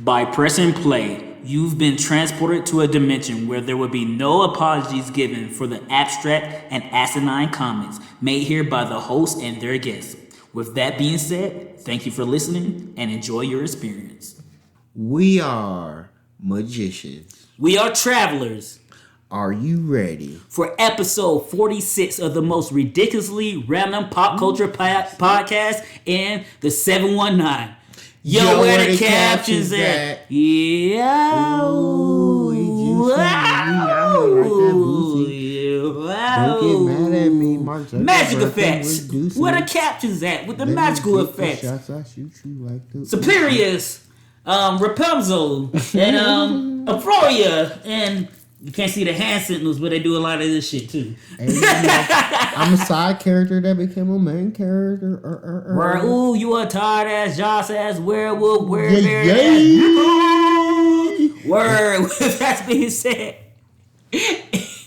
By pressing play, you've been transported to a dimension where there will be no apologies given for the abstract and asinine comments made here by the host and their guests. With that being said, thank you for listening and enjoy your experience. We are magicians. We are travelers. Are you ready? For episode 46 of the most ridiculously random pop culture podcast in the 719. Yo, where the captions at? Yo. Don't get mad at me, Mark. Magic effects. Where the captions at with the magical effects? Superiors, Rapunzel, and Aphronia, and you can't see the hand signals, but they do a lot of this shit too. I'm a side character that became a main character. Where, ooh, you a tired ass, Joss ass, werewolf, werebear ass. Word. With that being said,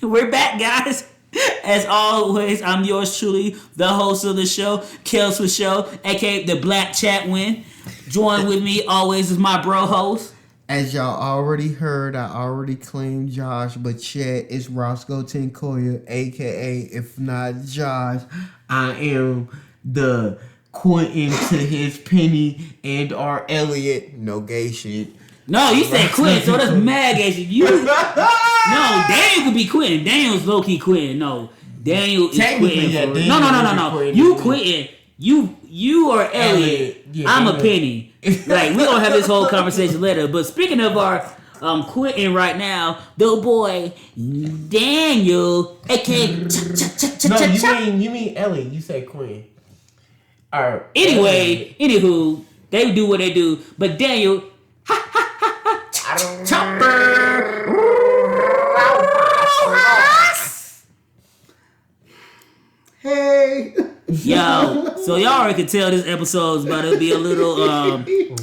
we're back, guys. As always, I'm yours truly, the host of the show, Kels for Show, aka the Black Chatwin. Join with me always is my bro host. As y'all already heard, I already claimed Josh, but Chet is Roscoe Tinkoya, a.k.a. if not Josh, I am the Quentin to his Penny and our Elliot. No gay shit. No, you said Quentin, so that's mad gay shit. No, Daniel could be Quentin. Daniel's low-key Quentin. No, Daniel is Quentin. Yeah, No. You Quentin. You are Elliot. Yeah, I'm a Penny. Like, we're going to have this whole conversation later. But speaking of our Quentin right now, the boy Daniel, a.k.a. No, you mean Elliot. You said Quentin. Alright. Anyway, anywho, they do what they do. But Daniel, Chopper. Hey. Yo, so y'all already can tell this episode's about to be a little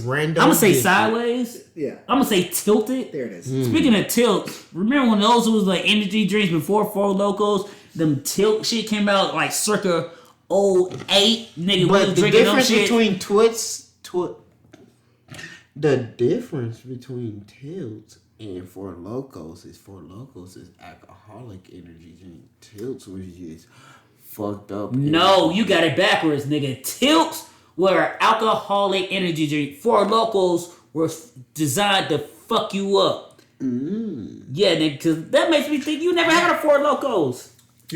random. I'm gonna say sideways. Yeah. I'm gonna say tilted. There it is. Speaking of tilt, remember when those was like energy drinks before Four Locos? Them tilt shit came out like circa 08. Nigga, But was the drinking difference them shit. between the difference between Tilts and Four Locos is alcoholic energy drink. Tilts was just fucked up. No, you got it backwards, nigga. Tilts were alcoholic energy drink. Four Locos were designed to fuck you up. Yeah, nigga, cause that makes me think you never had a Four Locos.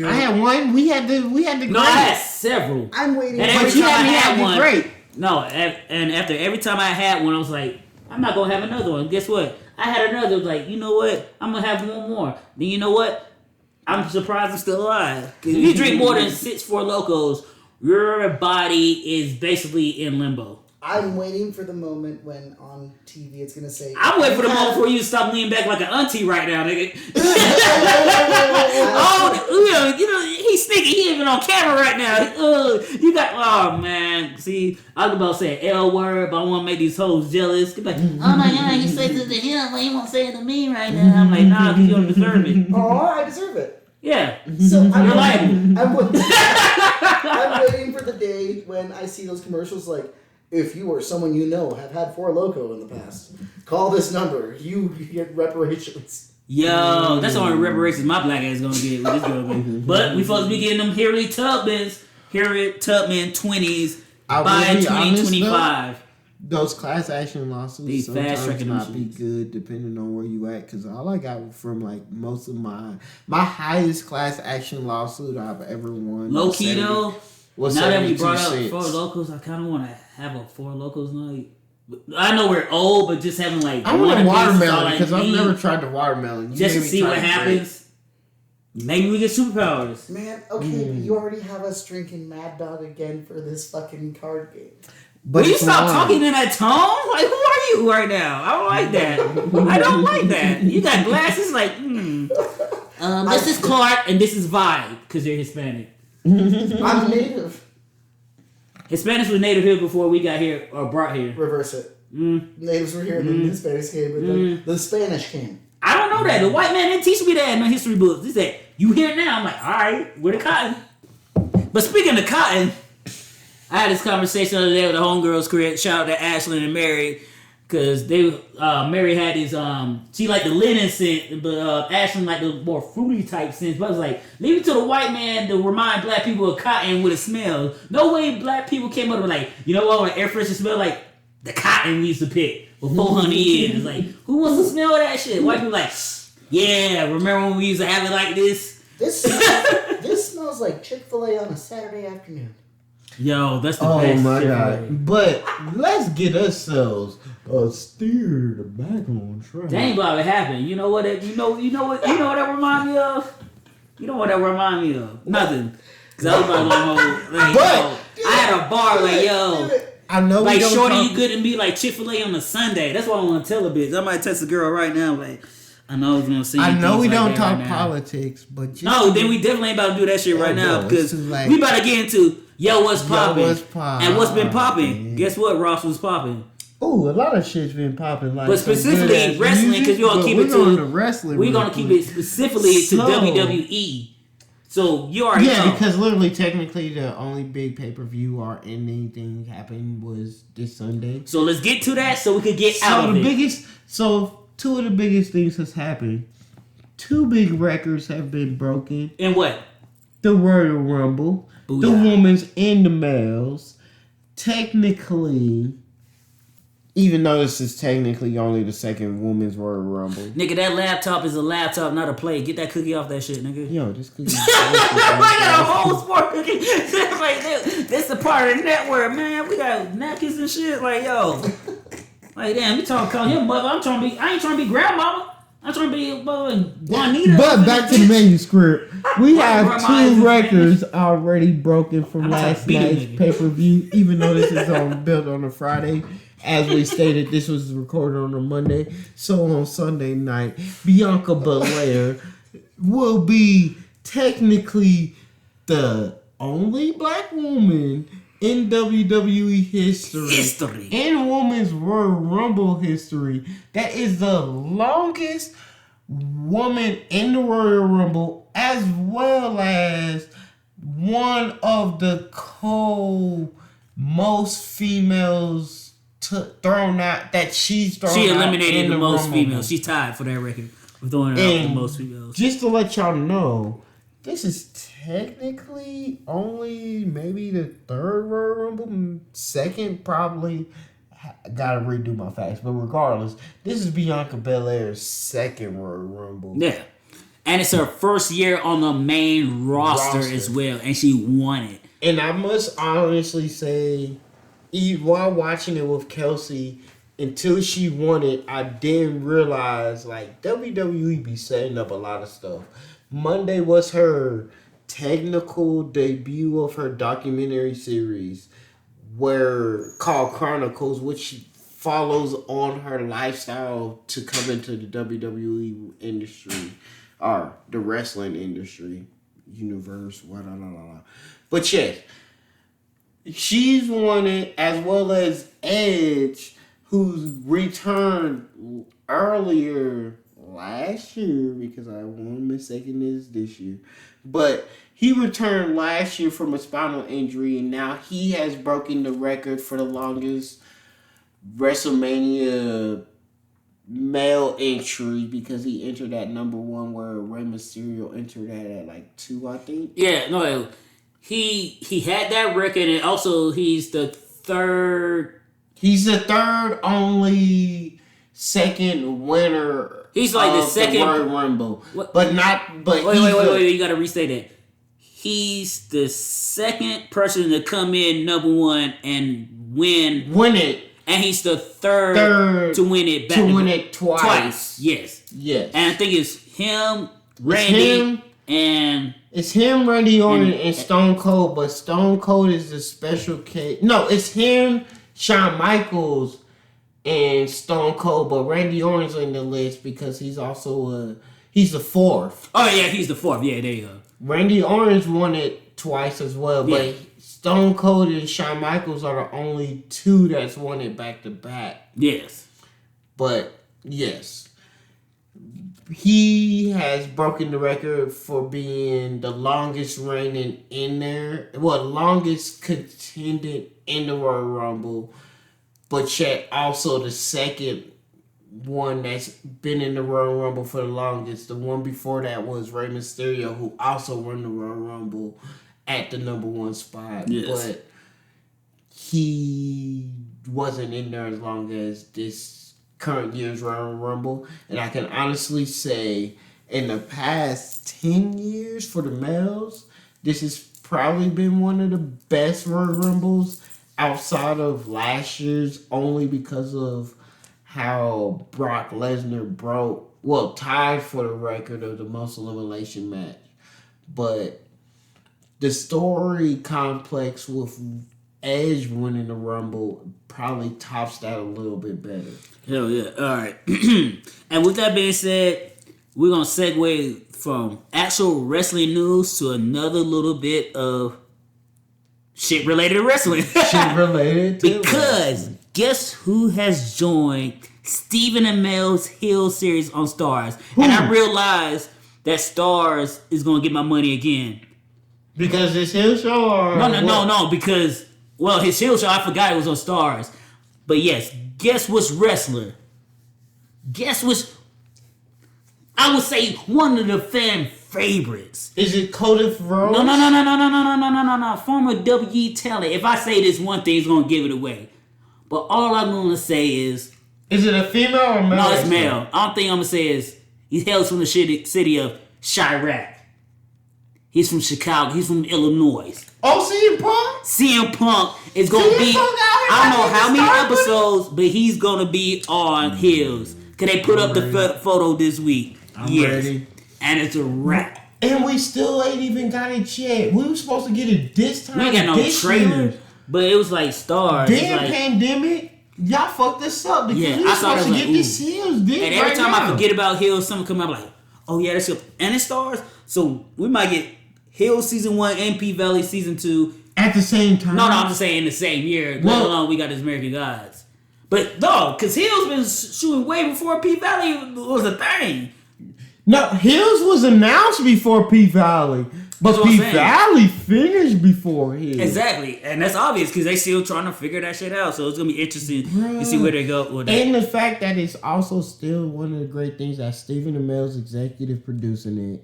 I had one. We had the No, I had several. I'm waiting. And for every time I had one, great. no, and after every time I had one, I was like, I'm not gonna have another one. Guess what? I had another. I was like, you know what? I'm gonna have one more. Then you know what? I'm surprised I'm still alive. Cause if you drink more than 6 Four Locos, your body is basically in limbo. I'm waiting for the moment when on TV it's gonna say. I'm waiting for the moment for you to stop leaning back like an auntie right now, nigga. you know, he's sneaky. He even on camera right now. You got, oh man. See, I was about to say L word, but I want to make these hoes jealous. Be like, oh my god, you say this to him, but he won't say it to me right now. I'm like, nah, because you don't deserve it. Oh, I deserve it. Yeah. So You're liable. I'm waiting for the day when I see those commercials like, if you or someone you know have had Four Loko in the past, call this number. You get reparations. Yo, that's the only reparations my black ass gonna get with this girl. But we supposed to be getting them Harriet Tubman 20s by 2025. Those class action lawsuits These sometimes fast-tracking might be machines. good depending on where you at. Because all I got from like most of my highest class action lawsuit I've ever won. Low key though. Was now that we brought up 72 Four cents. Locos, I kind of want to have a Four Locos night. I know we're old, but just having like I want one a piece watermelon is because all I I've need. never tried the watermelon. Just to see what happens. Maybe we get superpowers. Man, okay, but you already have us drinking Mad Dog again for this fucking card game. But Will you it's stop wine. talking in that tone? Like, who are you right now? I don't like that. I don't like that. You got glasses like, this is Clark and this is Vi because you're Hispanic. I'm native. Hispanics were native here before we got here or brought here. Reverse it. Natives were here and then the Hispanics came, but then the Spanish came. I don't know that. The white man didn't teach me that in my history books. He said, you here now? I'm like, all right, where the cotton? But speaking of cotton, I had this conversation the other day with the homegirls career. Shout out to Ashlyn and Mary. Cause Mary had his she liked the linen scent, but Ashley liked the more fruity type scents. But I was like, leave it to the white man to remind black people of cotton with a smell. No way black people came up with like, you know what, when air freshener smell like the cotton we used to pick for 400 years. Like, who wants to smell that shit? White people like, yeah, remember when we used to have it like this? This smells like Chick-fil-A on a Saturday afternoon. Yo, that's the best. Oh my Chick-fil-A. god! But let's get ourselves steered back on track. That ain't about to happen. You know what? You know what that remind me of? You know what that remind me of? Nothing. Cause I was about to go, like, I had a bar like, yo, I know like we don't shorty, talk- you couldn't be like Chick-fil-A on a Sunday. That's what I want to tell a bitch. I might text a girl right now, like, I know I was gonna see. I know we don't talk right politics, but just no, then we definitely ain't about to do that shit right now no, because it's like- we about to get into what's popping and what's been popping. poppin'. Guess what? Ross was popping. Ooh, a lot of shit's been popping. Like, But specifically some wrestling, music, because you gonna but keep we're it going to wrestling. we're real gonna keep quick. it specifically to So- WWE. So you already Yeah, know. because literally, technically, the only big pay per view or anything happened was this Sunday. So let's get to that so we could get out So of the it. biggest, two of the biggest things has happened. 2 big records have been broken. And what? The Royal Rumble, Booyah. the women's and the males. Technically, even though this is technically only the second women's Royal Rumble. Nigga, that laptop is a laptop, not a plate. Get that cookie off that shit, nigga. Yo, this could be. I got a whole sport cookie. Like, this a part of the network, man. We got napkins and shit. Like, yo. Like, damn, you talking call him mother. I ain't trying to be grandmama. I'm trying to be Juanita. But back to the manuscript. We have Grandma is 2 his records already broken from I'm trying to last beat a night's nigga. pay-per-view, even though this is built on a Friday. As we stated, this was recorded on a Monday. So on Sunday night, Bianca Belair will be technically the only black woman in WWE history. In Women's Royal Rumble history. That is the longest woman in the Royal Rumble, as well as one of the most females thrown out that she's thrown out. She eliminated in the most Rumble. females. She's tied for that record with throwing out the And most females. just to let y'all know, this is technically only maybe the 3rd Royal Rumble. Second, probably. Gotta redo my facts, but regardless, this is Bianca Belair's 2nd Royal Rumble. Yeah. And it's her first year on the main roster as well, and she won it. And I must honestly say, while watching it with Kelsey, until she won it, I didn't realize, like, WWE be setting up a lot of stuff. Monday was her technical debut of her documentary series, called Chronicles, which follows on her lifestyle to come into the WWE industry, or the wrestling industry, universe, blah. But yes, she's won it, as well as Edge, who's returned earlier last year, because I want mistaken this year, but he returned last year from a spinal injury, and now he has broken the record for the longest WrestleMania male entry, because he entered at number 1, where Rey Mysterio entered at like 2, I think. Yeah, no, he had that record, and also he's the 3rd. He's the 3rd only second winner. He's like the of second Royal Rumble, What? but not. But Wait! You gotta restate that. He's the 2nd person to come in number 1 and win it, and he's the 3rd to win it back twice. Yes. Yes. And I think it's him, Randy, and it's him, Randy Orton, and Stone Cold. But Stone Cold is the special case. No, it's him, Shawn Michaels, and Stone Cold. But Randy Orton's on the list because he's also he's the 4th. Oh yeah, he's the 4th. Yeah, there you go. Randy Orton's won it twice as well, Yeah. but Stone Cold and Shawn Michaels are the only 2 that's won it back to back. Yes. But yes, he has broken the record for being the longest reigning in there. Well, longest contended in the Royal Rumble. but yet also the second one that's been in the Royal Rumble for the longest. The one before that was Rey Mysterio, who also won the Royal Rumble at the number 1 spot. Yes. But he wasn't in there as long as this current year's Royal Rumble. And I can honestly say, in the past 10 years for the males, this has probably been one of the best Royal Rumbles outside of last year's, only because of how Brock Lesnar tied for the record of the most elimination match. But the story complex with Edge winning the Rumble probably tops that a little bit better. Hell yeah. All right. And with that being said, we're going to segue from actual wrestling news to another little bit of shit related to wrestling. Shit related to Because guess who has joined Stephen Amell's Hill series on Stars? And I realized that Stars is going to get my money again. Because it's his show or No. Because, well, his Hill show, I forgot it was on Stars. But yes, guess which wrestler? Guess which... I would say one of the fan favorites. Is it Cody Rhodes? No. Former WWE talent. If I say this one thing, it's gonna give it away. But all I'm gonna say is it a female or male? No, it's male. All thing I'm gonna say is he hails from the city of Chirac. He's from Chicago. He's from Illinois. Oh, CM Punk? CM Punk is gonna be. I don't know how many episodes, but he's gonna be on Hills. Cause they put up the photo this week. I'm ready. And it's a wrap. And we still ain't even got it yet. We were supposed to get it this time. We ain't got no trailers. But it was like Stars. Damn pandemic. Y'all fucked this up. Because we were supposed to get this Hills. And every time I forget about Hills, something come up like, oh yeah, that's good. And it's Stars. So we might get Hills season 1 and P Valley season 2. At the same time? No, I'm just saying in the same year. Let alone we got this American Gods. But no, because Hills been shooting way before P Valley was a thing. No, Hills was announced before P Valley, but P Valley finished before Hills. Exactly, and that's obvious because they still trying to figure that shit out. So it's gonna be interesting to see where they go with that. And the fact that it's also still one of the great things that Stephen Amell's executive producing it.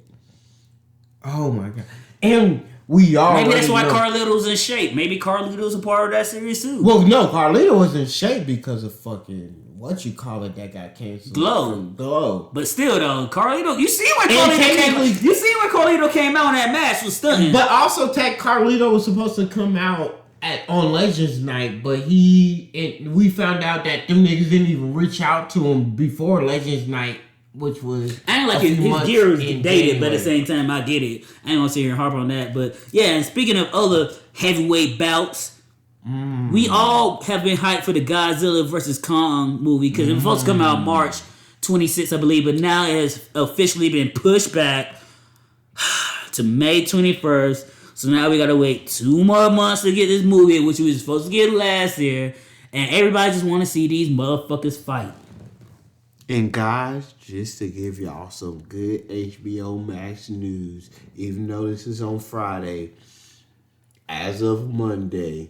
Oh my god! And we all maybe that's why Carlito's in shape. Maybe Carlito's a part of that series too. Well, no, Carlito was in shape because of fucking. What you call it that got canceled? Glow. But still though, Carlito, you see when Carlito came out in that match was stunning. But also Carlito was supposed to come out on Legends Night, but we found out that them niggas didn't even reach out to him before Legends Night, which was I ain't like his gear was dated, but at the same time I get it. I ain't gonna sit here and harp on that. But yeah, and speaking of other heavyweight bouts. We all have been hyped for the Godzilla vs. Kong movie because it was supposed to come out March 26th, I believe, but now it has officially been pushed back to May 21st. So now we gotta wait 2 more months to get this movie, which we were supposed to get last year, and everybody just want to see these motherfuckers fight. And guys, just to give y'all some good HBO Max news, even though this is on Friday, as of Monday,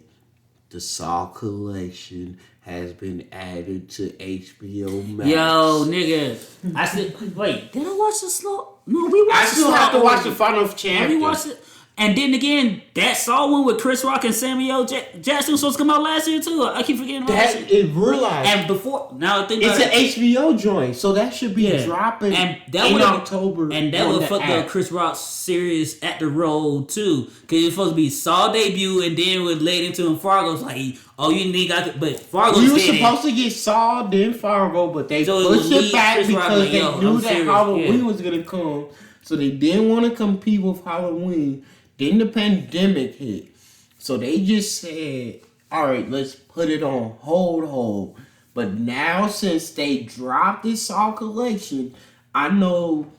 the Saw collection has been added to HBO Max. Yo, nigga. I said, wait, did I watch the slow? No, we watched I still have to watch the final chapter. We watched it. And then again, that Saw one with Chris Rock and Samuel Jackson was supposed to come out last year too. I keep forgetting about that shit. It realized. And before, now I think it's an HBO joint, so that should be dropping and that in October. And that would fuck up Chris Rock's series at the road too, because it was supposed to be Saw debut, and then was laid into Fargo's like, oh, you need but Fargo. We were supposed to get Saw then Fargo, but they pushed it back Chris because they knew that Halloween was gonna come, so they didn't want to compete with Halloween. Then the pandemic hit. So they just said, all right, let's put it on hold. But now since they dropped this Saw collection, I know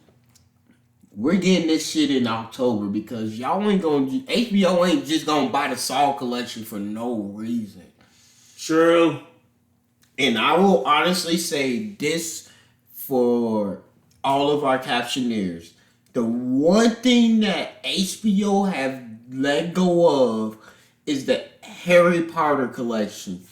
we're getting this shit in October because HBO ain't just gonna buy the Saw collection for no reason. True. And I will honestly say this for all of our captioneers. The one thing that HBO have let go of is the Harry Potter collection.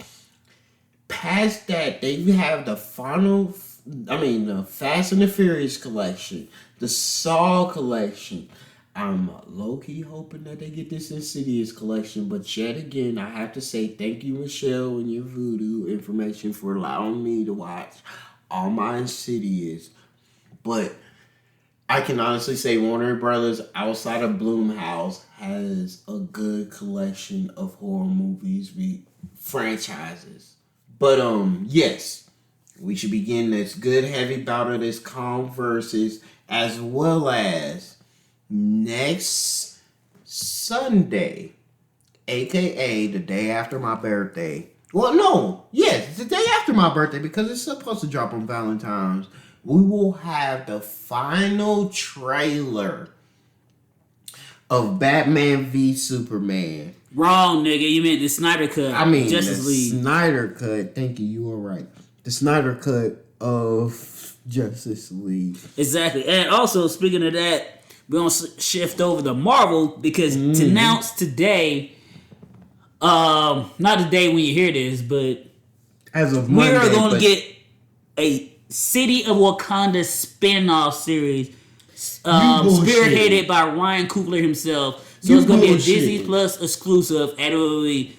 past that, then you have the the Fast and the Furious collection, the Saw collection. I'm low-key hoping that they get this Insidious collection, but yet again, I have to say thank you, Michelle, and your Voodoo information for allowing me to watch all my Insidious. But I can honestly say Warner Brothers, outside of Blumhouse, has a good collection of horror movies, franchises. But yes, we should begin this good heavy bout of this calm versus, as well as next Sunday, aka the day after my birthday. Well, no, yes, it's the day after my birthday because it's supposed to drop on Valentine's. We will have the final trailer of Batman v Superman. Wrong, nigga. You meant the Snyder Cut. I mean, Justice the League. Snyder Cut. Thank you. You are right. The Snyder Cut of Justice League. Exactly. And also, speaking of that, we're going to shift over to Marvel because to announce today, not the day when you hear this, but as of Monday, we are going to get a City of Wakanda spin-off series spearheaded by Ryan Coogler himself. So it's going to be a Disney Plus exclusive and it will be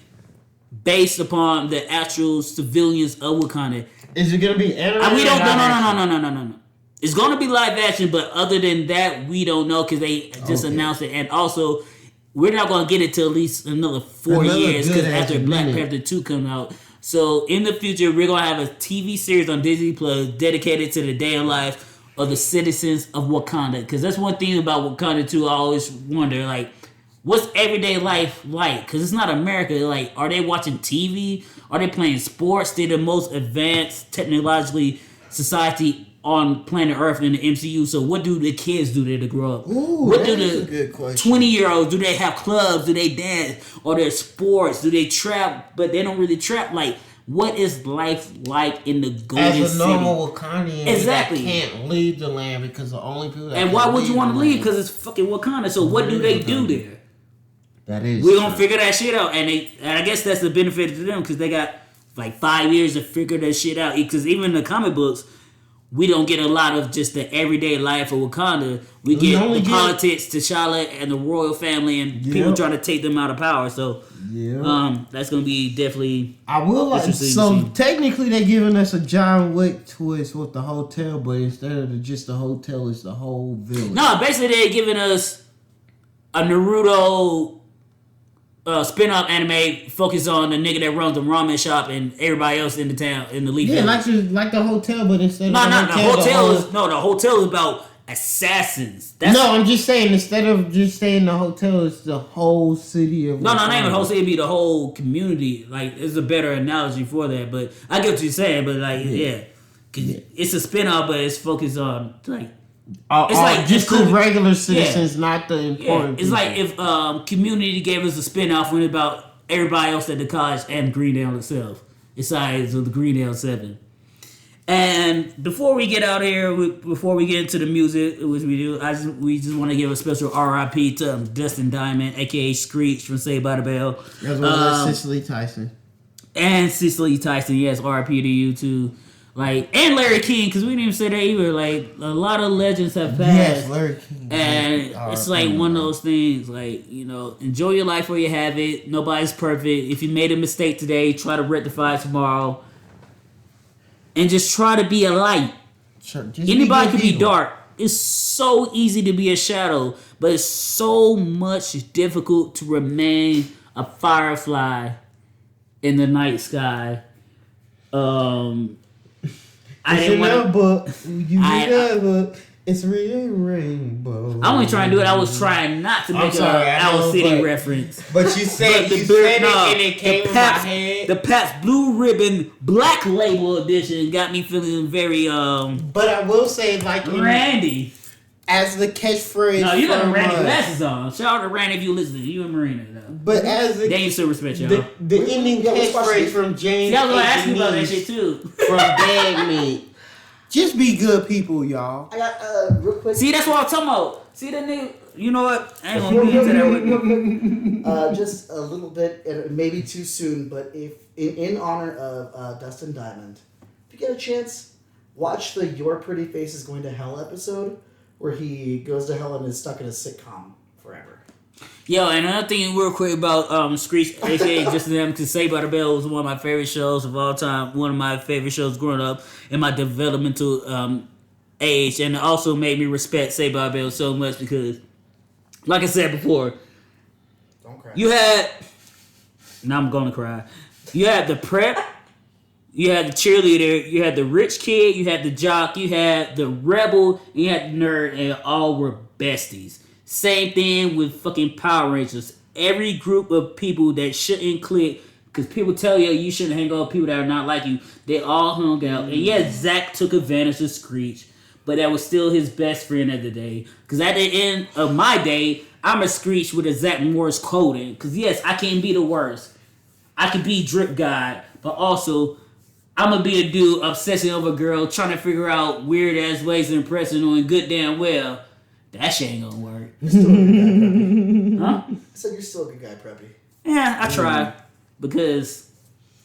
based upon the actual civilians of Wakanda. Is it going to be animated? We don't. No. It's going to be live action, but other than that, we don't know because they just announced it. And also, we're not going to get it till at least another 4 years because after Black Panther 2 comes out. So in the future, we're going to have a TV series on Disney Plus dedicated to the day of life of the citizens of Wakanda. Because that's one thing about Wakanda 2 I always wonder, like, what's everyday life like? Because it's not America. Like, are they watching TV? Are they playing sports? They're the most advanced technologically society on planet Earth in the MCU. So what do the kids do there to grow up? Ooh, what do the 20-year-olds, do they have clubs? Do they dance? Or their sports? Do they trap? But they don't really trap. Like, what is life like in the Golden City? As a normal Wakandian exactly. that can't leave the land because the only people that and why would you want to leave? Because it's fucking Wakanda. So what do they do there? That is we're gonna figure that shit out. And I guess that's the benefit to them because they got like 5 years to figure that shit out. Because even in the comic books, we don't get a lot of just the everyday life of Wakanda. We get the politics, T'Challa, and the royal family, and people trying to take them out of power. So, that's gonna be definitely. I will like. So technically, they're giving us a John Wick twist with the hotel, but instead of just the hotel, it's the whole village. No, basically they're giving us a Naruto spin-off anime focused on the nigga that runs the ramen shop and everybody else in the town in the leaf. Yeah, like the hotel, but instead the hotel is about assassins. I'm just saying instead of just saying the hotel, it's the whole city of. Not even the whole city. It'd be the whole community. Like, it's a better analogy for that. But I get what you're saying. But like, it's a spin-off, but it's focused on like. It's like just the regular citizens, not the important. It's like if Community gave us a spin-off when about everybody else at the college and Greendale itself, besides the Greendale 7. And before we get out here, before we get into the music, which we do, we just want to give a special R.I.P. to Dustin Diamond, aka Screech from Saved by the Bell, as well as Cicely Tyson. And Cicely Tyson, yes, R.I.P. to you too. Like, and Larry King, because we didn't even say that either. Like, a lot of legends have passed. Yes, Larry King. And it's like one of those things, like, you know, enjoy your life where you have it. Nobody's perfect. If you made a mistake today, try to rectify it tomorrow. And just try to be a light. Sure, anybody can be dark. It's so easy to be a shadow, but it's so much difficult to remain a firefly in the night sky. It's really rainbow. I only trying to do it. I was trying not to make an Owl City reference. But you said it and it came in my head. The Pabst Blue Ribbon Black Label Edition got me feeling very But I will say, like, Randy. As the catchphrase. No, you got Randy glasses on. Shout out to Randy if you listen. You and Marina though. But as the they ain't so respect y'all. The ending catchphrase from James. See, I was gonna ask you about that shit too. From Bad Meat. Just be good people, y'all. I got real quick. See, that's what I'm talking about. See that nigga? You know what? I ain't gonna get into that with you. Just a little bit, and maybe too soon, but if in honor of Dustin Diamond, if you get a chance, watch the Your Pretty Face is Going to Hell episode where he goes to hell and is stuck in a sitcom forever. Yo, and another thing real quick about Screech, aka Just Them, to Saved by the Bell was one of my favorite shows of all time. One of my favorite shows growing up in my developmental age, and it also made me respect Saved by the Bell so much because, like I said before, Don't cry. you had. Now I'm gonna cry. You had the prep, you had the cheerleader, you had the rich kid, you had the jock, you had the rebel, you had the nerd, and all were besties. Same thing with fucking Power Rangers. Every group of people that shouldn't click, because people tell you shouldn't hang out with people that are not like you, they all hung out. And yes, Zach took advantage of Screech, but that was still his best friend at the day. Because at the end of my day, I'm a Screech with a Zach Morris coding. Because yes, I can be the worst. I can be drip guy, but also I'm gonna be a dude obsessing over a girl, trying to figure out weird ass ways to impress her, knowing good damn well that shit ain't gonna work. You're still a good guy, Preppy. Huh? I said you're still a good guy, Preppy. Yeah, I try because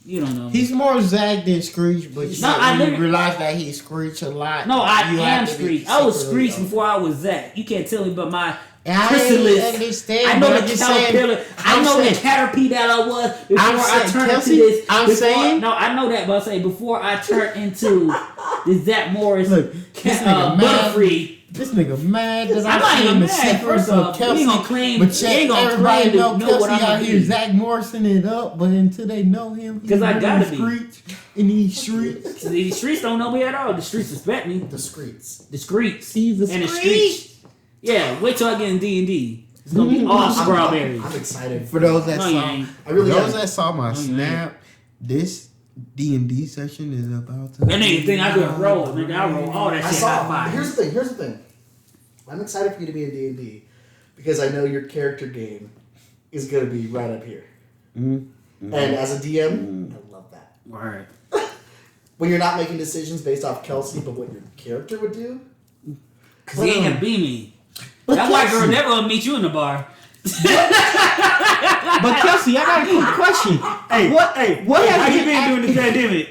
you don't know. He's more Zach than Screech, but No, I you literally- realize that he Screech a lot. No, I You am have to be Screech. I was secretly- Screech before I was Zach. You can't tell me about my I chrysalis. understand. I know but the I'm just saying- caterpillar. I I'm know the saying- caterpie that I was before I'm I saying, turned Kelsey, into this. I'm before- saying- no, I know that, but I'm saying before I turned into the Zach Morris, Look, this nigga mad. Butterfree. This nigga mad that I'm not I'm even seeing the mad. secrets First of off, Kelsey. we ain't gonna claim- but we check, ain't gonna everybody claim to know know Kelsey what I'm out gonna here be. Zach Morrison it up, but until they know him, he's 'Cause I really gotta be. Screech in these streets. The streets don't know me at all. The streets respect me. The Screets. The streets. He's a and the Screech. streets. Yeah, wait till I get in D&D. It's gonna be all strawberries. I'm excited. For those that No, you saw, ain't. I really for those am. that saw my you snap, this D&D session is about to. That nigga think I could roll. Nigga, I roll all that I shit saw. high five. Here's the thing. I'm excited for you to be in D&D because I know your character game is gonna be right up here. Mm-hmm. And as a DM, I love that. Alright. When you're not making decisions based off Kelsey, but what your character would do. Cause he ain't gonna be me. That white girl never gonna meet you in the bar. But Kelsey, I got a quick question. What How has you been doing the pandemic?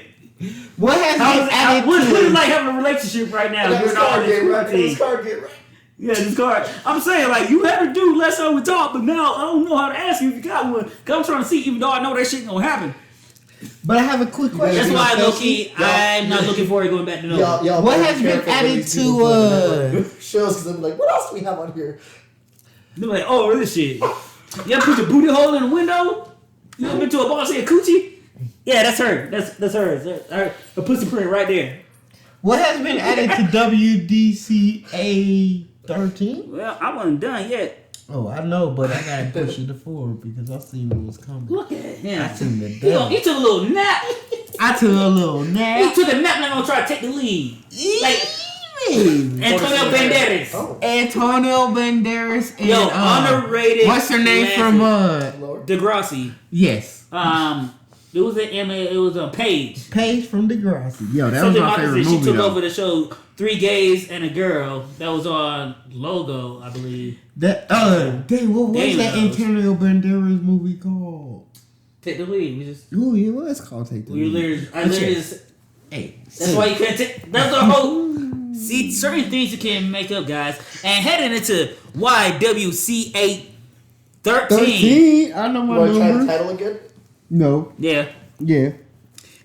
What has been added What to is it it? like having a relationship right now? I got Doing this all card game this right. I got routine. this card game right. Yeah, this card. I'm saying, like, you had to do less than we talk, but now I don't know how to ask you if you got one. Cause I'm trying to see, even though I know that shit gonna happen. But I have a quick question. That's why, Kelsey. low-key, I'm not looking forward to going back to no. Y'all What better has be been careful when added you see to, people on the network shows because I'm like, what else do we have on here? They're like, oh, this shit. You ever put your booty hole in the window? You ever been to a bar and see a coochie? Yeah, that's her. That's hers. Her pussy print right there. What has been added to WDCA 13? Well, I wasn't done yet. Oh, I know, but I gotta push it to forward because I seen it was coming. Look at him. I seen the He devil. took a little nap. I took a little He nap. took a nap and I'm gonna try to take the lead. Like Antonio Banderas. Oh, Antonio Banderas and Yo, underrated. what's her name from Lord. Degrassi. yes, It was a Paige. Paige from Degrassi. Yo, that was Something my like favorite this. She movie took though. over the show Three Gays and a Girl that was on Logo, I believe. That dang, what was Damn, that those. Antonio Banderas movie called? Take the lead. We just Ooh, it was called Take the we Lead. literally. I But literally yeah. just. Hey, That's why you can't take. That's the whole. See, certain things you can't make up, guys. And heading into YWCA 13. I know my Want to try the number. title again? No, Yeah. yeah.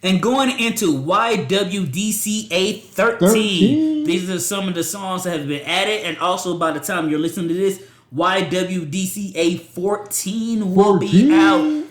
And going into YWDCA 13. 13. These are some of the songs that have been added. And also, by the time you're listening to this, YWDCA 14 will be 14. out.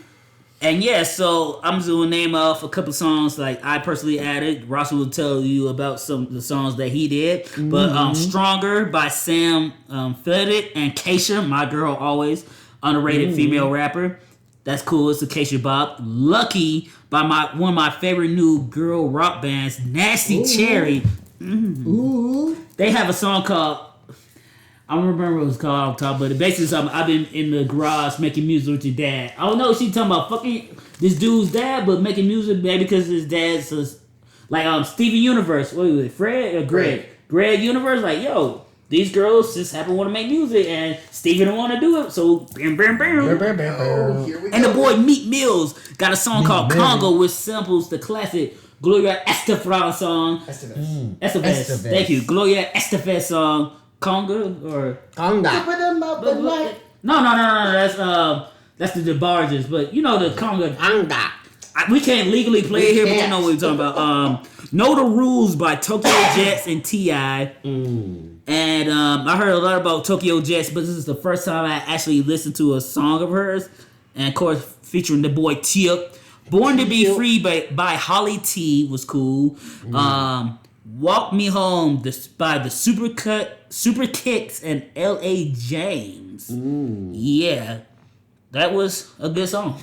And yeah, so I'm just gonna name off a couple songs like I personally added. Ross will tell you about some of the songs that he did. But Stronger by Sam Fettit and Keisha, my girl always, underrated female rapper. That's cool. It's a Keisha Bop. Lucky by one of my favorite new girl rock bands, Nasty Cherry. Ooh. They have a song called, I don't remember what it was called off the top, but basically something, I've been in the garage making music with your dad. I don't know if she's talking about fucking this dude's dad, but making music maybe because his dad's like Steven Universe. What was it? Fred or Greg? Greg Universe? Like, yo, These girls just happen to want to make music, and Steven don't want to do it, so bam, bam, bam. Oh, here we go. And the boy Meek Mills got a song called Mills. Congo, which samples the classic Gloria Estefan song. Estevez. Thank you. Gloria Estefan song, Congo or Conga. No. That's the DeBarges, but you know the Congo. Conga. We can't legally play it here, but you know what we're talking about. Know the Rules by Tokyo Jets and T.I. And I heard a lot about Tokyo Jets, but this is the first time I actually listened to a song of hers. And of course, featuring the boy Tip. Born to Be Free by Holly T was cool. Walk Me Home by the Super Kicks and L.A. James. Yeah. That was a good song.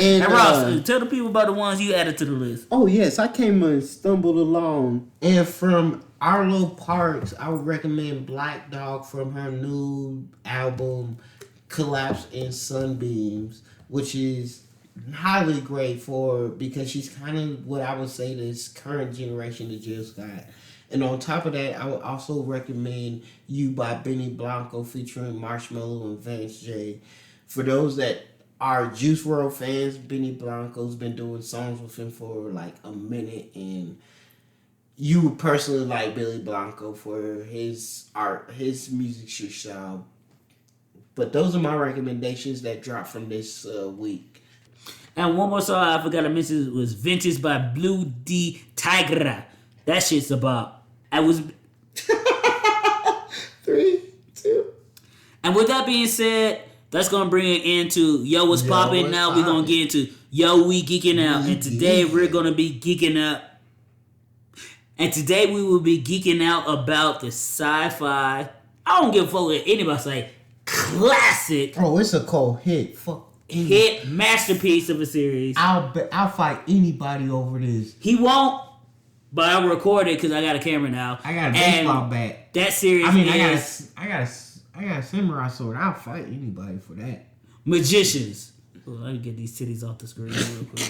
And Ross, tell the people about the ones you added to the list. Oh yes, I came and stumbled along. And from Arlo Parks, I would recommend Black Dog from her new album Collapse in Sunbeams, which is highly great because she's kind of what I would say this current generation to Jill Scott. And on top of that, I would also recommend You by Benny Blanco featuring Marshmello and Vance J. For those that are Juice WRLD fans, Benny Blanco's been doing songs with him for like a minute, and you would personally like Billy Blanco for his art, his music style. But those are my recommendations that dropped from this week. And one more song I forgot to mention was Vintage by Blue D Tigra. That shit's about. I was 3, 2. And with that being said, that's gonna bring it into Yo What's Poppin'. Now we're gonna get into Yo We Geeking Out. And today we're gonna be geeking out. And today we will be geeking out about the Syfy. I don't give a fuck what anybody say. Classic. Oh, it's a cold hit. Fuck. Hit masterpiece of a series. I'll fight anybody over this. He won't, but I'll record it because I got a camera now. I got a baseball bat. That series I got a samurai sword. I'll fight anybody for that. Magicians. Oh, let me get these titties off the screen real quick.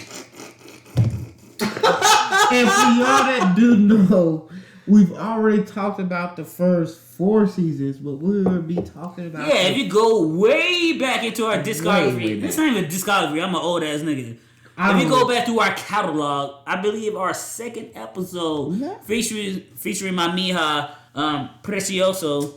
And for y'all that do know, we've already talked about the first 4 seasons, but we'll be talking about... Yeah, if you go way back into our discography... This ain't even discography. I'm an old ass nigga. If you go back through our catalog, I believe our second episode featuring my mija, Precioso.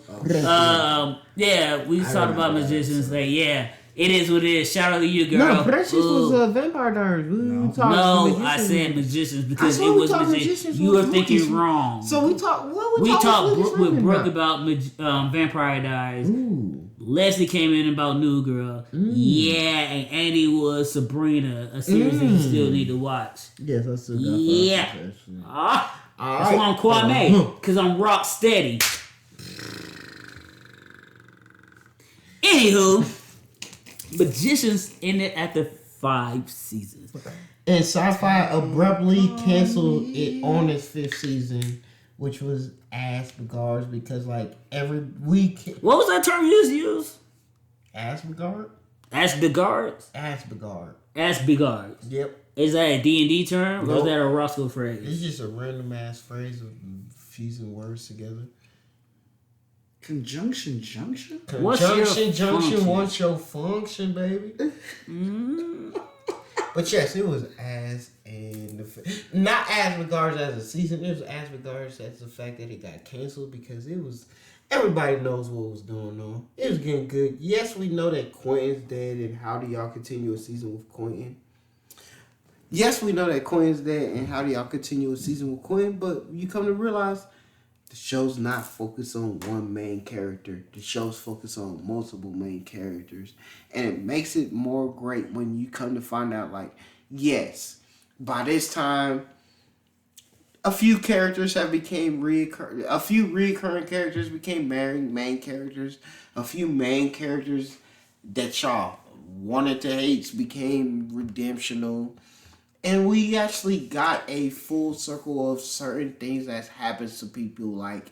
Yeah, we talked about magicians. Like, yeah, it is what it is. Shout out to you, girl. No, Precious was Vampire Diaries. I said magicians because it was magicians. You were thinking wrong. So we talked. We talked with Brooke about Vampire Diaries. Ooh. Leslie came in about New Girl. Yeah, and Andy was Sabrina, a series that you still need to watch. Yes, I still got that's why I'm Kwame, because I'm rock steady. Anywho, Magicians ended after 5 seasons. And Syfy abruptly canceled it on its 5th season, which was ass begars because like every week. What was that term you just used? Ass begard? Ass begards? Ass begard. Ass begards. Yep. Is that a D&D term or is that a Roscoe phrase? It's just a random ass phrase of fusing words together. Conjunction junction? Conjunction junction wants your function, baby. But yes, it was ass and not as regards as a season. It was as regards as the fact that it got canceled because it was everybody knows what was going on. It was getting good. Yes, we know that Quentin's dead, and how do y'all continue a season with Quentin? Yes, we know that Quentin's dead, and how do y'all continue a season with Quentin? But you come to realize the show's not focused on one main character. The show's focused on multiple main characters. And it makes it more great when you come to find out, like, yes, by this time, a few characters have became a few recurring characters became main characters. A few main characters that y'all wanted to hate became redemptional. And we actually got a full circle of certain things that happens to people. Like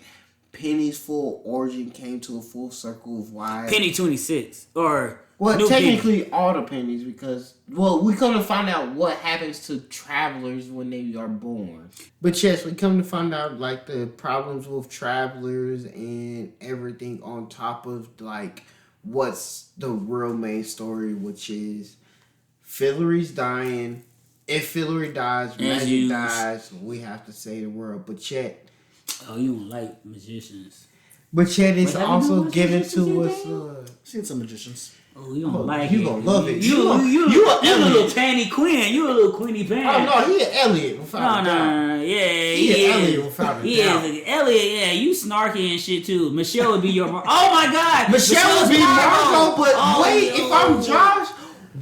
Penny's full origin came to a full circle of why Penny 26 or Well, New technically all the pennies because we come to find out what happens to travelers when they are born. But yes, we come to find out like the problems with travelers and everything on top of like what's the real main story, which is Fillory's dying. If Fillory dies, Magic dies, we have to save the world. But Chet. Oh, you don't like magicians. But Chet is also given magicians to I've seen some magicians. Oh, you don't like you it. gonna love it. You a little Panny Quinn. You a little Queenie Pan. Oh no, he an Elliot without a doubt. No, yeah, He an Elliot without a doubt. Elliot, yeah, you snarky and shit too. Michelle would be your. Oh my God, Michelle would be Margot, but if I'm Josh.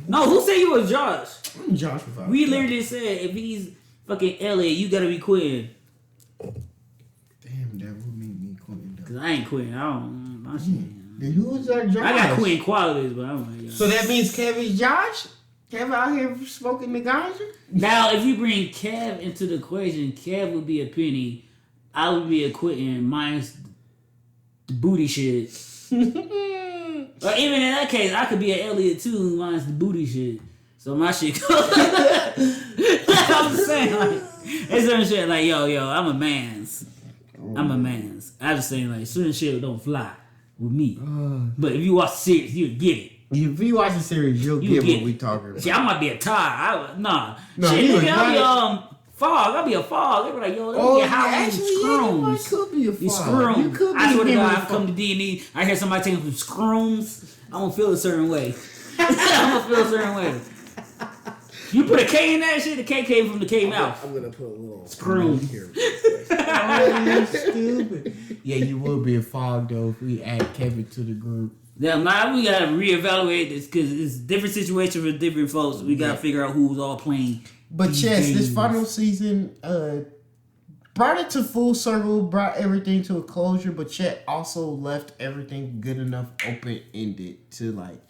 No, who said you was Josh? I'm Josh without a doubt. We literally said if he's fucking Elliot, you gotta be Quinn. Damn, that would make me Quinn. Cause I ain't Quinn. I don't. My shit. Then who is our Josh? I got Quinn qualities, but I don't like. So that means Kevin's Josh? Kev out here smoking the ganja? Now, if you bring Kev into the equation, Kev would be a Penny. I would be a Quentin minus the booty shit. Or even in that case, I could be an Elliot too minus the booty shit. So my shit goes. I'm just saying, like, it's certain shit like, yo, I'm a man's. I'm just saying, like, certain shit don't fly with me. But if you watch the series, you'll get it. If you watch the series, you'll get what we talking about. See, I might be a tie. No, shit, nigga, I'll be fog. I'll be a fog. They be like, yo, let me get high on scrooms. You could be a fog. You scroom. You could be I swear to God, I a come to D&D, I hear somebody taking some scrooms. I'm gonna feel a certain way. I'm gonna feel a certain way. You put a K in that shit, the K came from the K mouth. I'm gonna put a little scroom here. Oh, you stupid. Yeah, you would be a fog though if we add Kevin to the group. Yeah, man, we gotta reevaluate this because it's different situations for different folks. We gotta figure out who's all playing. But yes, this final season brought it to full circle, brought everything to a closure, but Chet also left everything good enough open-ended to like,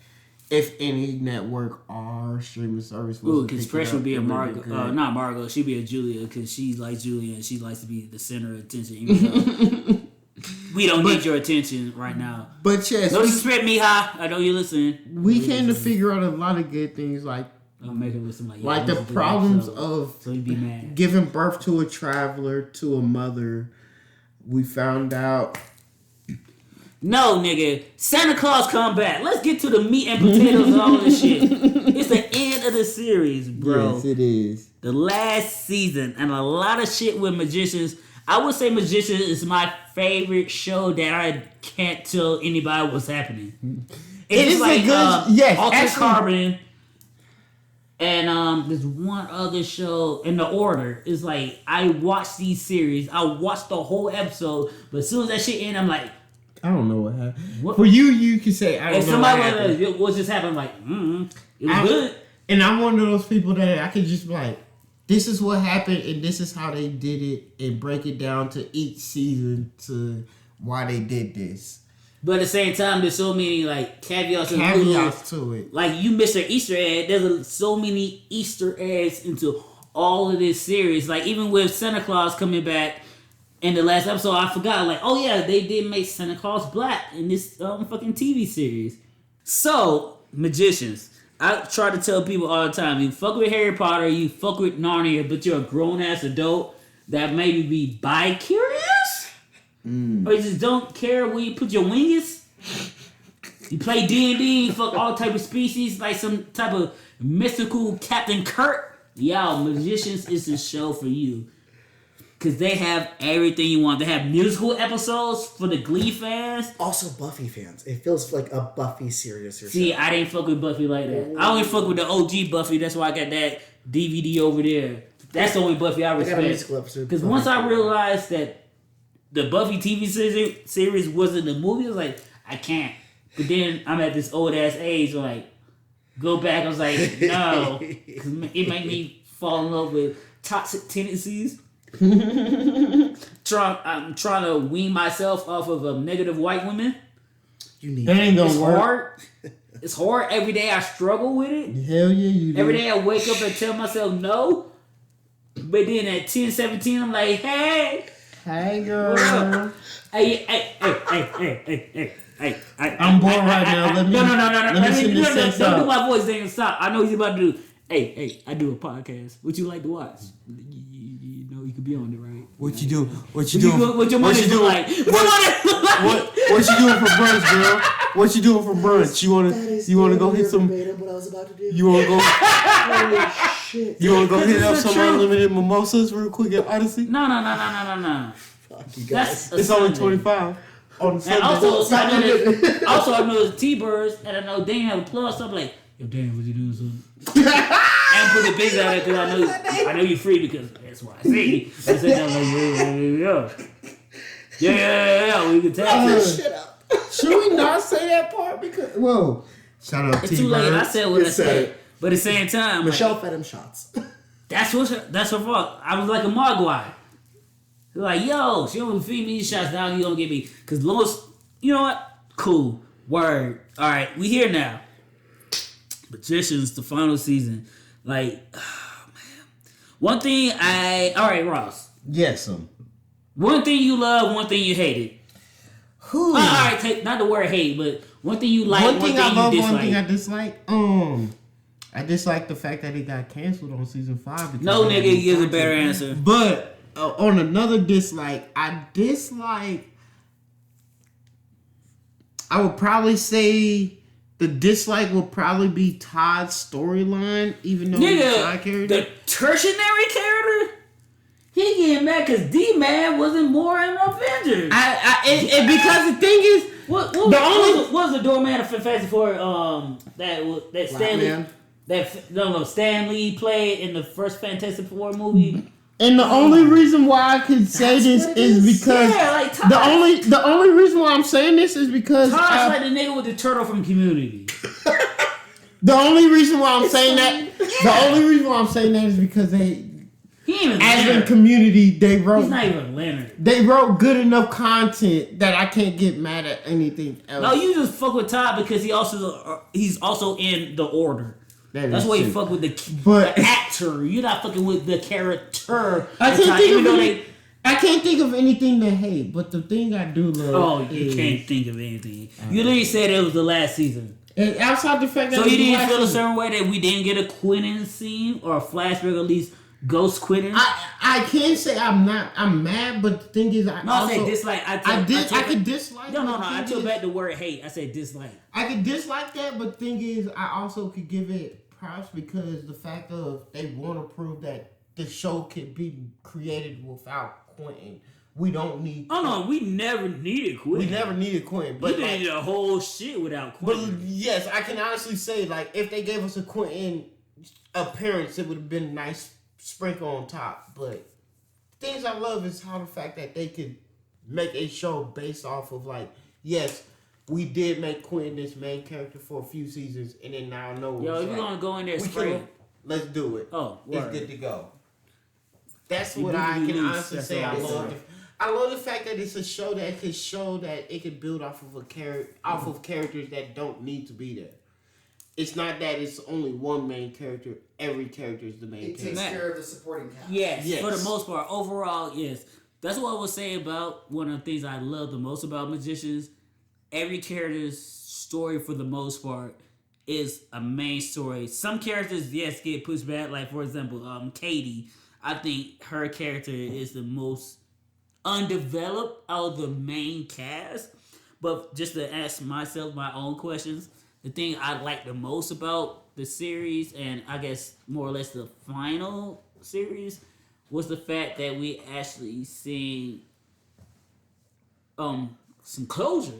if any network or streaming service was. Ooh, because Fresh would be a Margot. Not Margot. She'd be a Julia because she likes Julia and she likes to be the center of attention. Even though we don't need your attention right now. But yes, no disrespect, Mija. I know you're listening. We came to figure out a lot of good things, like I'll make it with somebody. Like the problems of so you'd be mad. Giving birth to a traveler, to a mother. We found out. No, nigga. Santa Claus come back. Let's get to the meat and potatoes and all this shit. It's the end of the series, bro. Yes, it is. The last season and a lot of shit with magicians. I would say Magicians is my favorite show that I can't tell anybody what's happening. It is like, a good, yes, Altered Carbon. And there's one other show in The Order. It's like I watched these series. I watched the whole episode, but as soon as that shit ended, I'm like, I don't know what happened. For you can say I don't know what happened. If what just happened, like, it was good. And I'm one of those people that I could just be like, this is what happened, and this is how they did it, and break it down to each season to why they did this. But at the same time, there's so many like caveats to it. Like you missed an Easter egg. There's so many Easter eggs into all of this series. Like even with Santa Claus coming back in the last episode, I forgot. Like, oh yeah, they did make Santa Claus black in this fucking TV series. So Magicians. I try to tell people all the time, you fuck with Harry Potter, you fuck with Narnia, but you're a grown-ass adult that maybe be bi-curious? Or you just don't care where you put your wings? You play D&D, you fuck all type of species, like some type of mystical Captain Kirk? Yo, Magicians is the show for you. Because they have everything you want. They have musical episodes for the Glee fans. Also Buffy fans. It feels like a Buffy series. See, I didn't fuck with Buffy like that. I only fuck with the OG Buffy. That's why I got that DVD over there. That's the only Buffy I respect. Because once I realized that the Buffy TV series wasn't a movie, I was like, I can't. But then I'm at this old ass age, like, go back. I was like, no. Because it made me fall in love with toxic tendencies. I'm trying to wean myself off of negative white women. It's hard. It's hard. Every day I struggle with it. Hell yeah, you do. Every day I wake up and tell myself no. But then at 10, 17, I'm like, hey girl. I'm bored right now. Let me. No. Let me sing this sex Don't do up. my voice. Then stop. I know he's about to do. Hey, I do a podcast. What you like to watch? You know you could be on it, right? What you do? What you doing? What your money look like? What you doing for brunch, girl? What you doing for brunch? You wanna go hit some? What I was about to do. You wanna go? Holy shit. You wanna go hit up This is some true. unlimited mimosas real quick at Odyssey? No. Fuck you guys. That's It's only Sunday. 25 on And Sunday. also I know it's T-Birds, and I know Dan have a plus. So I'm like, yo, Dan, what you doing, son? And put the bigs out there because I know you're free because that's why I see. I said that like, yeah, we can tell. Shut up. Should we not say that part? Because shout out It's too late. I said what I You said said, it. but at the same time, Michelle fed him shots. that's her fault. I was like a Mogwai. Like, yo, she don't feed me these shots. Now you gonna get me because Lois. You know what? Cool. Word. All right, we here now. Magicians, the final season. Like, oh, man. One thing all right, Ross. Yes, One thing you love, one thing you hated. Who? All right, take not the word hate, but one thing you like, One thing I love, you one dislike. thing I dislike. I dislike the fact that it got canceled on season 5. because No they had nigga new gives a content. better answer. But on another dislike, I would probably say the dislike will probably be Todd's storyline, even though he's a side Nigga, character. the tertiary character, he getting mad because D-Man wasn't more in Avengers. Because the thing is, What The only- was the doorman of Fantastic Four? That Stanley. Man. Stan Lee played in the first Fantastic Four movie. and the only reason why I can say this what it is is? because Yeah, like Todd. the only reason why I'm saying this is because Todd's like the nigga with the turtle from Community. the only reason why I'm saying that the only reason why I'm saying that is because they, He ain't even as in Leonard. Community, they wrote He's not even Leonard. they wrote good enough content that I can't get mad at anything else. No, you just fuck with Todd because he's also in The Order. That That's is why you true. fuck with But- the actor. You're not fucking with the character. I of can't Todd, think even of though any, I can't think of anything to hate, but the thing I do love. Oh, you is, can't think of anything. You literally said it was the last season. And outside the fact that So it was you the didn't last feel a season, certain way that we didn't get a Quentin scene or a flashback, or at least Ghost Quentin? I can't say I'm mad, but the thing is, I I said dislike. I could dislike. No. but the I thing took is- back the word hate. I said dislike. I could dislike that, but the thing is, I also could give it props because the fact of they want to prove that the show can be created without Quentin. We don't need. Oh no, we never needed Quentin. We never needed Quentin, We but did a whole shit without but Quentin. yes, I can honestly say like if they gave us a Quentin appearance, it would have been a nice sprinkle on top. But things I love is how the fact that they could make a show based off of like yes. We did make Quentin this main character for a few seasons, and then now I know. Yo, it's if you're like, gonna go in there we straight, can, let's do it. oh, It's word. good to go. That's You what do I you can lose. honestly That's say. all I I love. say. I love the fact that it's a show that can show that it can build off of off of characters that don't need to be there. It's not that it's only one main character. Every character is the main It character. takes care of the supporting cast. Yes, for the most part. Overall, yes. That's what I would say about one of the things I love the most about Magicians. Every character's story, for the most part, is a main story. Some characters, yes, get pushed back. Like, for example, Katie. I think her character is the most undeveloped out of the main cast. But just to ask myself my own questions, the thing I like the most about the series, and I guess more or less the final series, was the fact that we actually seen some closure.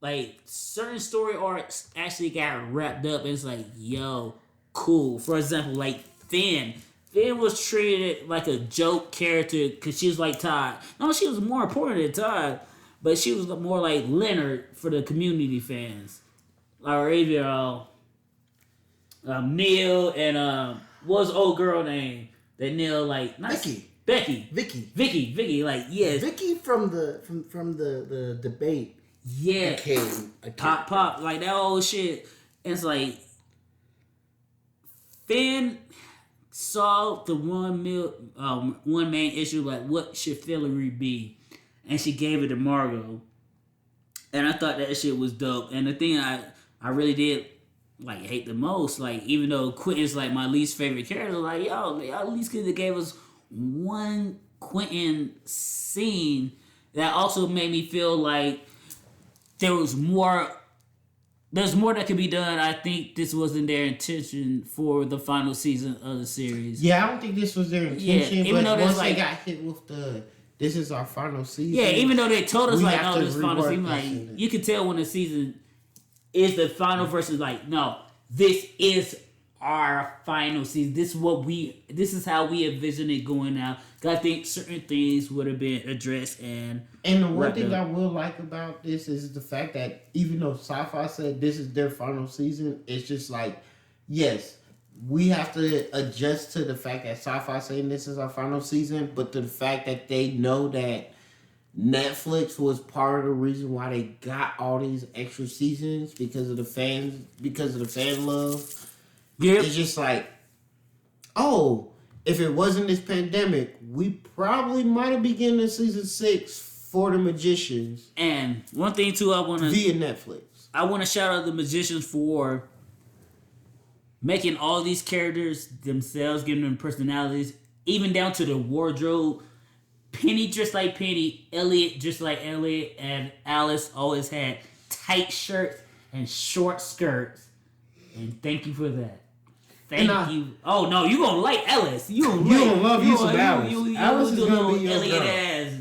Like certain story arcs actually got wrapped up. And it's like, yo, cool. For example, like Finn. Finn was treated like a joke character because she was like Todd. No, she was more important than Todd, but she was more like Leonard for the community fans. Or even Neil and what's the old girl name that Neil like? Not Vicky. Vicky. Like yes, Vicky from the debate yeah. became a Pop, like that old shit. And it's like Finn saw the one main issue, like what should Hillary be, and she gave it to Margot. And I thought that shit was dope. And the thing I really did like hate the most, like even though Quentin's like my least favorite character, like yo, they at least could have gave us one Quentin scene that also made me feel like there's more that could be done. I think this wasn't their intention for the final season of the series. Yeah, I don't think this was their intention. Even though once like, they got hit with this is our final season. Yeah, even though they told us like, no, this is final season. Like you can tell when the season is the final versus like, no, this is our final season. This is how we envision it going out. Cause I think certain things would have been addressed and the one thing I will like about this is the fact that even though Syfy said this is their final season, it's just like, yes, we have to adjust to the fact that Syfy saying this is our final season, but the fact that they know that Netflix was part of the reason why they got all these extra seasons because of the fan love. Yep. It's just like, oh, if it wasn't this pandemic, we probably might have begun in season 6 for the Magicians. And one thing too, I want to via Netflix. I want to shout out the Magicians for making all these characters themselves, giving them personalities, even down to the wardrobe. Penny dressed like Penny, Elliot dressed like Elliot, and Alice always had tight shirts and short skirts. And thank you for that. Thank you. Oh no, you gonna like Alice. You gonna love you some Alice. Alice is gonna be your Elliot girl. ass.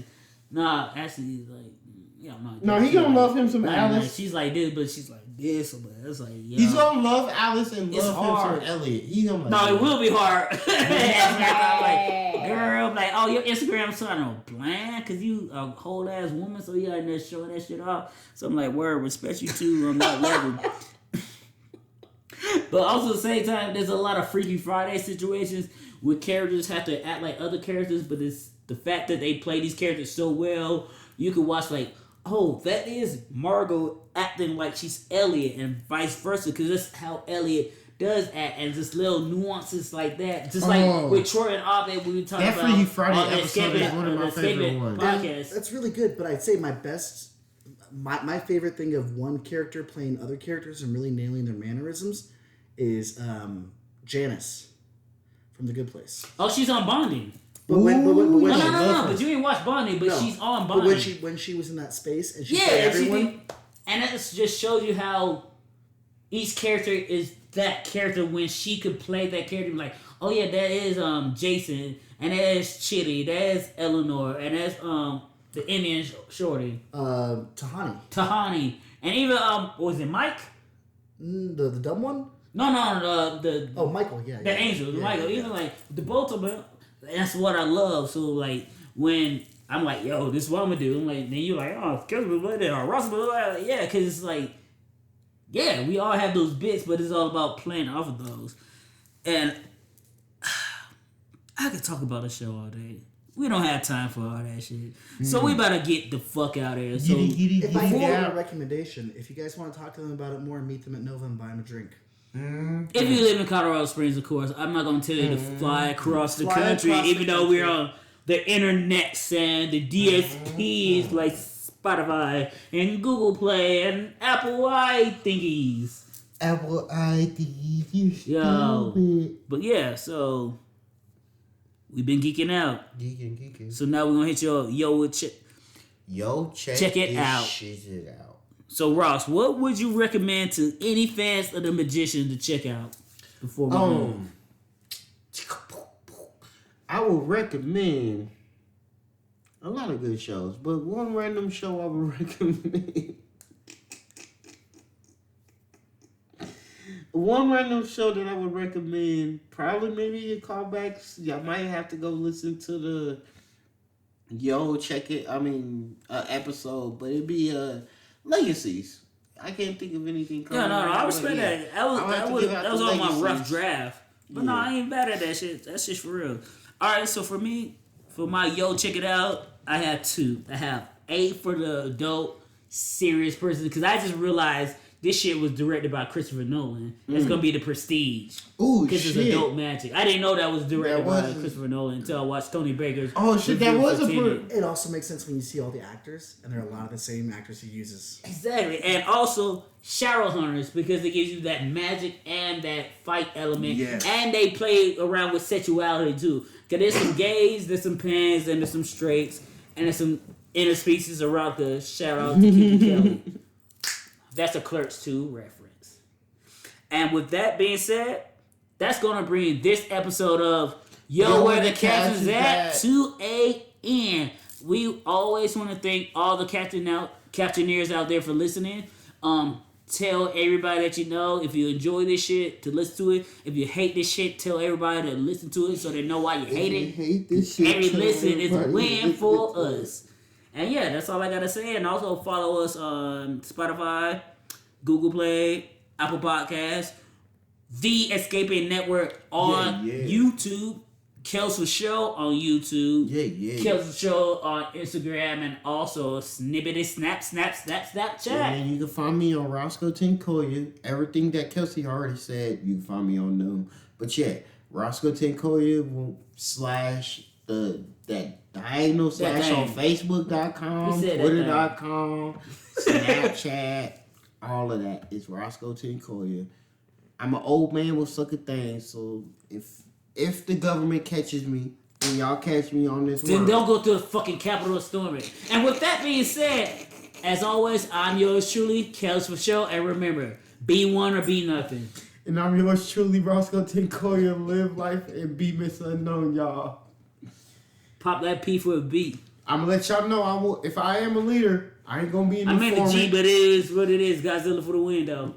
Nah, actually, like, yeah, no, he gonna love him some Alice. Like, she's like this, but she's like this. But it's like, yeah. He's gonna love Alice and It's love hard. him some Elliot. He gonna No, it will be hard. I'm like, girl, I'm like, oh, your Instagram starting to bland because you a whole ass woman, so you out there showing that shit off. So I'm like, word, respect you too on that level. But also at the same time, there's a lot of Freaky Friday situations where characters have to act like other characters, but it's the fact that they play these characters so well, you can watch like, oh, that is Margot acting like she's Elliot and vice versa, because that's how Elliot does act, and just little nuances like that. Just like with Troy and Abed, we were talking about. That Freaky Friday episode is one of my favorite ones. Podcast. That's really good, but I'd say my favorite thing of one character playing other characters and really nailing their mannerisms is Janice from The Good Place. Oh, she's on Bonding. But when No, but you didn't watch Bonding, but she's on Bonding. But when she was in that space and she played everyone. And that just shows you how each character is that character when she could play that character. Like, oh yeah, that is Jason, and that is Chitty, that is Eleanor, and that's the Indian shorty. Tahani. And even was it Mike? The dumb one? No, the Michael, yeah. The angel, Michael. Even like the both of them. That's what I love. So like when I'm like, yo, this is what I'm gonna do. I'm like, then you're like, oh, Kelsey, or Russell, yeah, because it's like, yeah, we all have those bits, but it's all about playing off of those. And I could talk about the show all day. We don't have time for all that shit. So we better get the fuck out of here. So if I have a recommendation, if you guys want to talk to them about it more, meet them at Nova and buy them a drink. If you live in Colorado Springs, of course, I'm not going to tell you to fly across the country, even though we're on the internet and the DSPs like Spotify and Google Play and Apple thingies. Apple thingies. Yo. But yeah, so we've been geeking out. Geeking. So now we're going to hit check it out. Shit out. So Ross, what would you recommend to any fans of The Magician to check out before we move? I would recommend a lot of good shows, but one random show I would recommend. One random show that I would recommend, probably maybe your callbacks. Y'all might have to go listen to the episode, but it'd be Legacies. I can't think of anything. No, I respect that. That was on my rough draft. But no, I ain't bad at that shit. That shit's for real. Alright, so for me, for my check it out, I have two. I have A for the adult, serious person, because I just realized this shit was directed by Christopher Nolan. It's gonna be The Prestige. Ooh, Because shit. it's adult magic. I didn't know that was directed by wasn't- Christopher Nolan until I watched Tony Baker's. Oh shit, that review was for a Tenet. It also makes sense when you see all the actors, and there are a lot of the same actors he uses. Exactly, and also Shadowhunters because it gives you that magic and that fight element, Yes. and they play around with sexuality too. Cause there's some gays, there's some pans, and there's some straights, and there's some interspecies around the shout out to Keith Kelly. That's a Clerks 2 reference. And with that being said, that's gonna bring this episode of Yo, Where the Captions At to an end. We always want to thank all the captioneers out there for listening. Tell everybody that you know if you enjoy this shit to listen to it. If you hate this shit, tell everybody to listen to it so they know why you hate it. Hate this shit. Every tell listen is a everybody. win for us. And yeah, that's all I gotta say. And also follow us on Spotify, Google Play, Apple Podcasts, The Escaping Network on Yeah. YouTube, Kels for Show on YouTube, Yeah. Kels for Show on Instagram, and also Snippety Snapchat. And you can find me on Roscoe Tinkoya. Everything that Kelsey already said, you can find me on them. But yeah, Roscoe Tinkoya slash that diagonal slash on Facebook.com, We said that Twitter.com, Snapchat, all of that. It's Roscoe Tinkoya. I'm an old man with sucker things, so if the government catches me, and y'all catch me on this Then world, don't go to the fucking Capitol storming. And with that being said, as always, I'm yours truly, Kels for Show, and remember, be one or be nothing. and I'm yours truly, Roscoe Tinkoya. Live life and be Miss Unknown, y'all. Pop that P for a B. I'm gonna let y'all know if I am a leader, I ain't gonna be in the I mean the G, but it is what it is. Godzilla for the win, though.